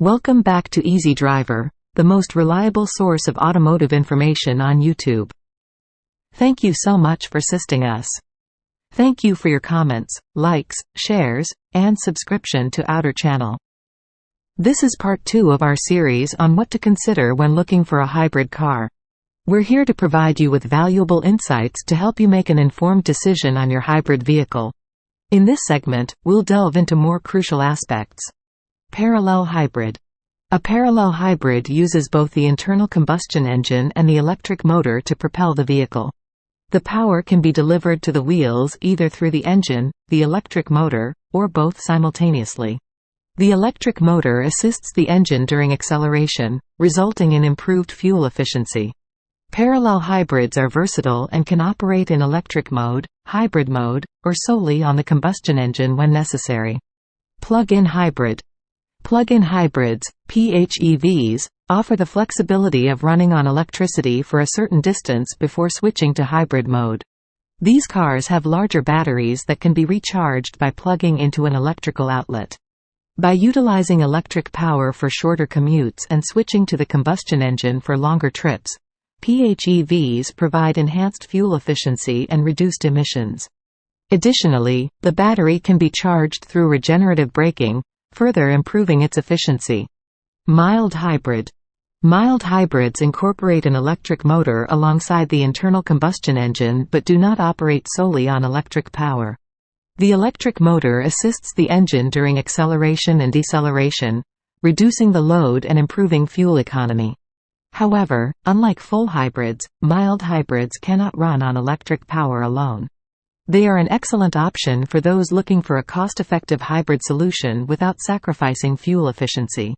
Welcome back to Easy Driver, the most reliable source of automotive information on YouTube. Thank you so much for assisting us. Thank you for your comments, likes, shares, and subscription to our channel. This is part 2 of our series on what to consider when looking for a hybrid car. We're here to provide you with valuable insights to help you make an informed decision on your hybrid vehicle. In this segment, we'll delve into more crucial aspects. Parallel hybrid. A parallel hybrid uses both the internal combustion engine and the electric motor to propel the vehicle. The power can be delivered to the wheels either through the engine, the electric motor, or both simultaneously. The electric motor assists the engine during acceleration, resulting in improved fuel efficiency. Parallel hybrids are versatile and can operate in electric mode, hybrid mode, or solely on the combustion engine when necessary. Plug-in hybrid. Plug-in hybrids, PHEVs, offer the flexibility of running on electricity for a certain distance before switching to hybrid mode. These cars have larger batteries that can be recharged by plugging into an electrical outlet. By utilizing electric power for shorter commutes and switching to the combustion engine for longer trips, PHEVs provide enhanced fuel efficiency and reduced emissions. Additionally, the battery can be charged through regenerative braking, further improving its efficiency. Mild hybrid. Mild hybrids incorporate an electric motor alongside the internal combustion engine but do not operate solely on electric power. The electric motor assists the engine during acceleration and deceleration, reducing the load and improving fuel economy. However, unlike full hybrids, mild hybrids cannot run on electric power alone. They are an excellent option for those looking for a cost-effective hybrid solution without sacrificing fuel efficiency.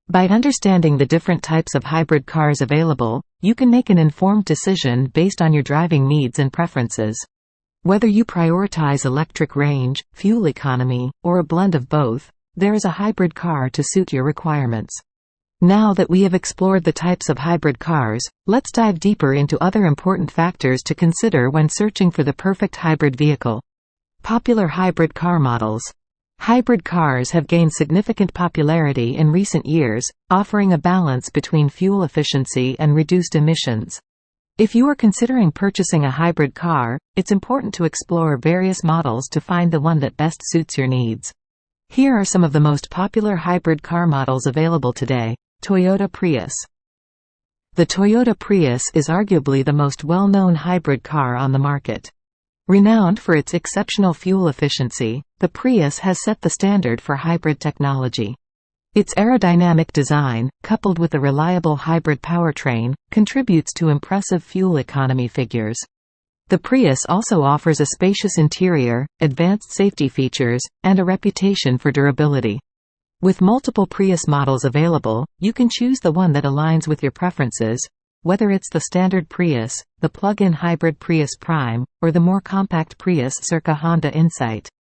By understanding the different types of hybrid cars available, you can make an informed decision based on your driving needs and preferences. Whether you prioritize electric range, fuel economy, or a blend of both, there is a hybrid car to suit your requirements. Now that we have explored the types of hybrid cars, let's dive deeper into other important factors to consider when searching for the perfect hybrid vehicle. Popular hybrid car models. Hybrid cars have gained significant popularity in recent years, offering a balance between fuel efficiency and reduced emissions. If you are considering purchasing a hybrid car, it's important to explore various models to find the one that best suits your needs. Here are some of the most popular hybrid car models available today. Toyota Prius. The Toyota Prius is arguably the most well-known hybrid car on the market. Renowned for its exceptional fuel efficiency, the Prius has set the standard for hybrid technology. Its aerodynamic design, coupled with a reliable hybrid powertrain, contributes to impressive fuel economy figures. The Prius also offers a spacious interior, advanced safety features, and a reputation for durability. With multiple Prius models available, you can choose the one that aligns with your preferences, whether it's the standard Prius, the plug-in hybrid Prius Prime, or the more compact Prius circa Honda Insight.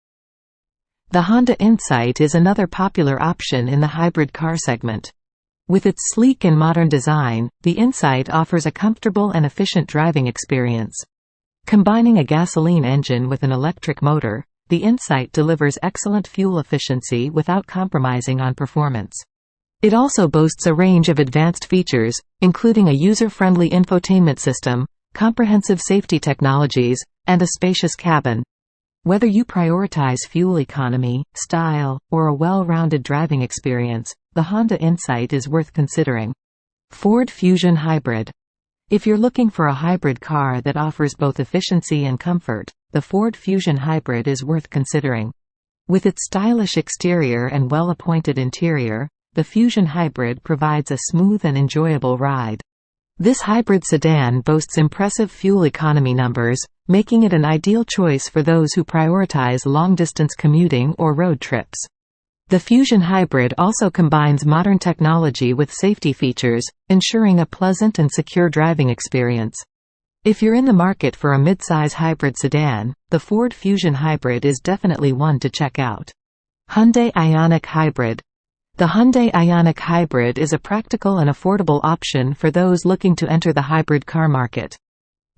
The Honda Insight is another popular option in the hybrid car segment. With its sleek and modern design, the Insight offers a comfortable and efficient driving experience. Combining a gasoline engine with an electric motor, the Insight delivers excellent fuel efficiency without compromising on performance. It also boasts a range of advanced features, including a user-friendly infotainment system, comprehensive safety technologies, and a spacious cabin. Whether you prioritize fuel economy, style, or a well-rounded driving experience, the Honda Insight is worth considering. Ford Fusion Hybrid. If you're looking for a hybrid car that offers both efficiency and comfort, the Ford Fusion Hybrid is worth considering. With its stylish exterior and well-appointed interior, the Fusion Hybrid provides a smooth and enjoyable ride. This hybrid sedan boasts impressive fuel economy numbers, making it an ideal choice for those who prioritize long-distance commuting or road trips. The Fusion Hybrid also combines modern technology with safety features, ensuring a pleasant and secure driving experience. If you're in the market for a midsize hybrid sedan, the Ford Fusion Hybrid is definitely one to check out. Hyundai Ioniq Hybrid. The Hyundai Ioniq Hybrid is a practical and affordable option for those looking to enter the hybrid car market.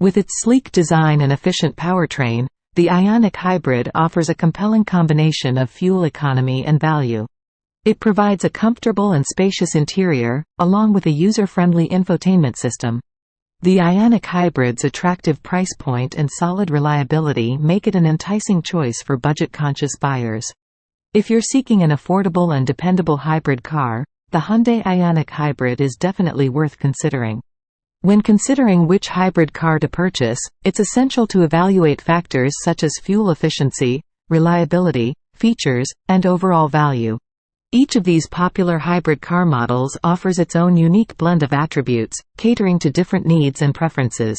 With its sleek design and efficient powertrain, the Ioniq Hybrid offers a compelling combination of fuel economy and value. It provides a comfortable and spacious interior, along with a user-friendly infotainment system. The Ioniq Hybrid's attractive price point and solid reliability make it an enticing choice for budget-conscious buyers. If you're seeking an affordable and dependable hybrid car, the Hyundai Ioniq Hybrid is definitely worth considering. When considering which hybrid car to purchase, it's essential to evaluate factors such as fuel efficiency, reliability, features, and overall value. Each of these popular hybrid car models offers its own unique blend of attributes, catering to different needs and preferences.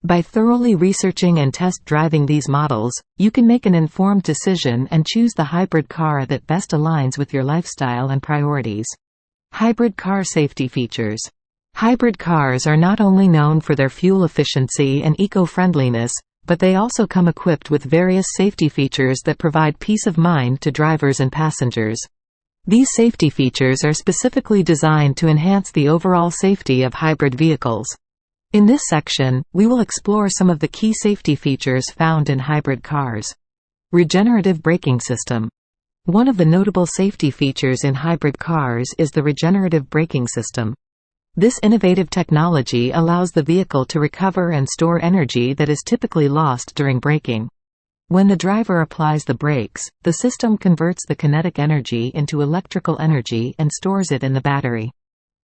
By thoroughly researching and test driving these models, you can make an informed decision and choose the hybrid car that best aligns with your lifestyle and priorities. Hybrid car safety features. Hybrid cars are not only known for their fuel efficiency and eco-friendliness, but they also come equipped with various safety features that provide peace of mind to drivers and passengers. These safety features are specifically designed to enhance the overall safety of hybrid vehicles. In this section, we will explore some of the key safety features found in hybrid cars. Regenerative braking system. One of the notable safety features in hybrid cars is the regenerative braking system. This innovative technology allows the vehicle to recover and store energy that is typically lost during braking. When the driver applies the brakes, the system converts the kinetic energy into electrical energy and stores it in the battery.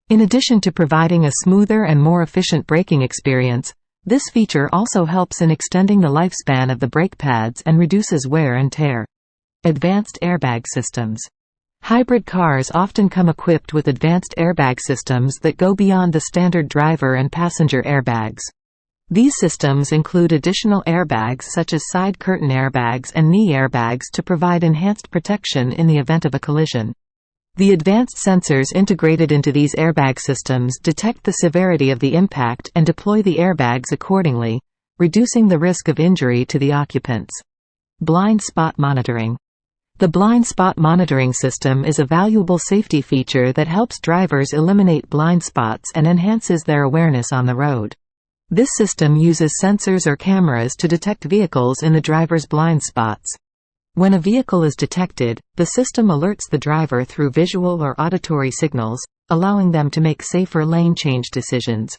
In addition to providing a smoother and more efficient braking experience, this feature also helps in extending the lifespan of the brake pads and reduces wear and tear. Advanced airbag systems. Hybrid cars often come equipped with advanced airbag systems that go beyond the standard driver and passenger airbags. These systems include additional airbags such as side curtain airbags and knee airbags to provide enhanced protection in the event of a collision. The advanced sensors integrated into these airbag systems detect the severity of the impact and deploy the airbags accordingly, reducing the risk of injury to the occupants. Blind spot monitoring. The blind spot monitoring system is a valuable safety feature that helps drivers eliminate blind spots and enhances their awareness on the road. This system uses sensors or cameras to detect vehicles in the driver's blind spots. When a vehicle is detected, the system alerts the driver through visual or auditory signals, allowing them to make safer lane change decisions.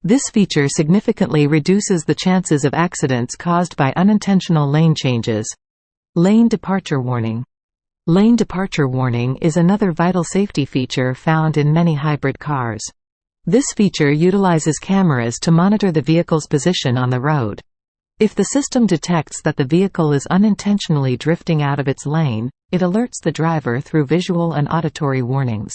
This feature significantly reduces the chances of accidents caused by unintentional lane changes. Lane departure warning. Lane departure warning is another vital safety feature found in many hybrid cars. This feature utilizes cameras to monitor the vehicle's position on the road. If the system detects that the vehicle is unintentionally drifting out of its lane, it alerts the driver through visual and auditory warnings.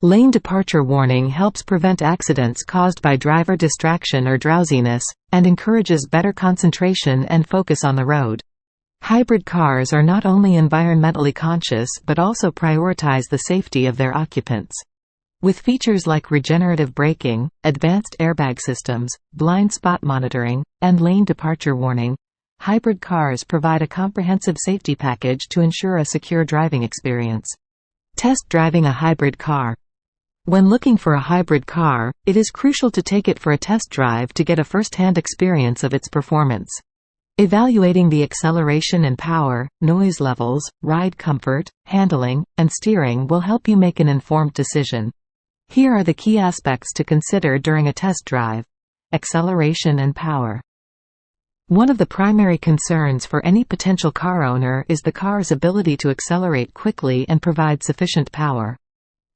Lane departure warning helps prevent accidents caused by driver distraction or drowsiness, and encourages better concentration and focus on the road. Hybrid cars are not only environmentally conscious but also prioritize the safety of their occupants. With features like regenerative braking, advanced airbag systems, blind spot monitoring, and lane departure warning, hybrid cars provide a comprehensive safety package to ensure a secure driving experience. Test driving a hybrid car. When looking for a hybrid car, it is crucial to take it for a test drive to get a first-hand experience of its performance. Evaluating the acceleration and power, noise levels, ride comfort, handling, and steering will help you make an informed decision. Here are the key aspects to consider during a test drive. Acceleration and power. One of the primary concerns for any potential car owner is the car's ability to accelerate quickly and provide sufficient power.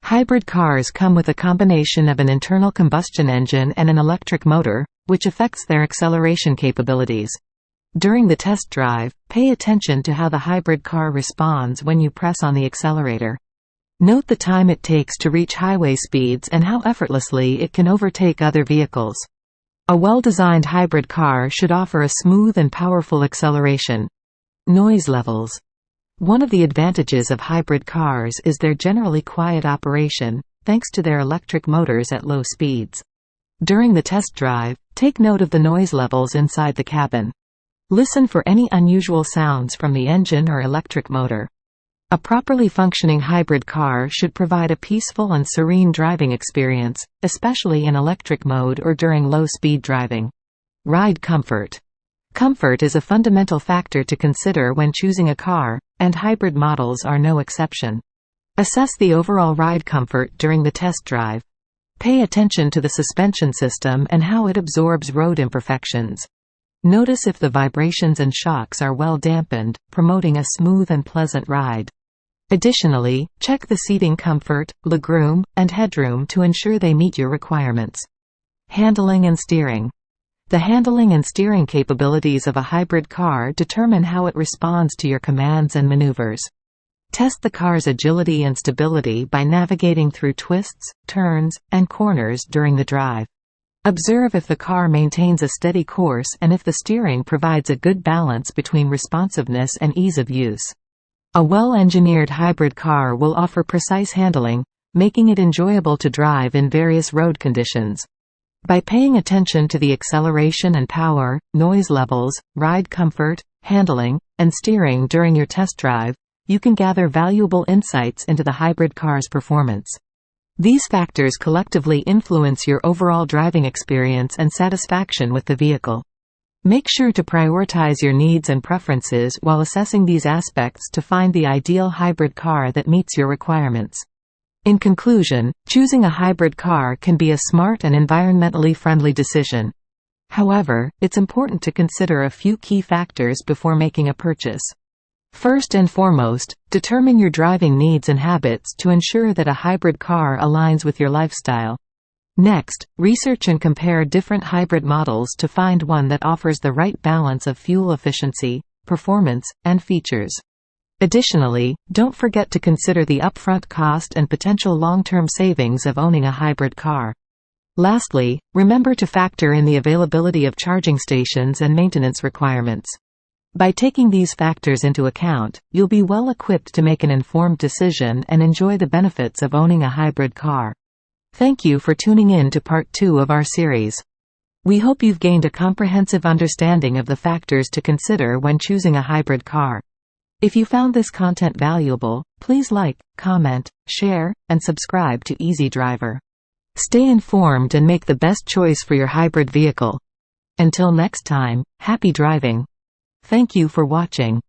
Hybrid cars come with a combination of an internal combustion engine and an electric motor, which affects their acceleration capabilities. During the test drive, pay attention to how the hybrid car responds when you press on the accelerator. Note the time it takes to reach highway speeds and how effortlessly it can overtake other vehicles. A well-designed hybrid car should offer a smooth and powerful acceleration. Noise levels. One of the advantages of hybrid cars is their generally quiet operation, thanks to their electric motors at low speeds. During the test drive, take note of the noise levels inside the cabin. Listen for any unusual sounds from the engine or electric motor. A properly functioning hybrid car should provide a peaceful and serene driving experience, especially in electric mode or during low-speed driving. Ride comfort. Comfort is a fundamental factor to consider when choosing a car, and hybrid models are no exception. Assess the overall ride comfort during the test drive. Pay attention to the suspension system and how it absorbs road imperfections. Notice if the vibrations and shocks are well dampened, promoting a smooth and pleasant ride. Additionally, check the seating comfort, legroom, and headroom to ensure they meet your requirements. Handling and steering. The handling and steering capabilities of a hybrid car determine how it responds to your commands and maneuvers. Test the car's agility and stability by navigating through twists, turns, and corners during the drive. Observe if the car maintains a steady course and if the steering provides a good balance between responsiveness and ease of use. A well-engineered hybrid car will offer precise handling, making it enjoyable to drive in various road conditions. By paying attention to the acceleration and power, noise levels, ride comfort, handling, and steering during your test drive, you can gather valuable insights into the hybrid car's performance. These factors collectively influence your overall driving experience and satisfaction with the vehicle. Make sure to prioritize your needs and preferences while assessing these aspects to find the ideal hybrid car that meets your requirements. In conclusion, choosing a hybrid car can be a smart and environmentally friendly decision. However, it's important to consider a few key factors before making a purchase. First and foremost, determine your driving needs and habits to ensure that a hybrid car aligns with your lifestyle. Next, research and compare different hybrid models to find one that offers the right balance of fuel efficiency, performance, and features. Additionally, don't forget to consider the upfront cost and potential long-term savings of owning a hybrid car. Lastly, remember to factor in the availability of charging stations and maintenance requirements. By taking these factors into account, you'll be well equipped to make an informed decision and enjoy the benefits of owning a hybrid car. Thank you for tuning in to part 2 of our series. We hope you've gained a comprehensive understanding of the factors to consider when choosing a hybrid car. If you found this content valuable, please like, comment, share, and subscribe to Easy Driver. Stay informed and make the best choice for your hybrid vehicle. Until next time, happy driving. Thank you for watching.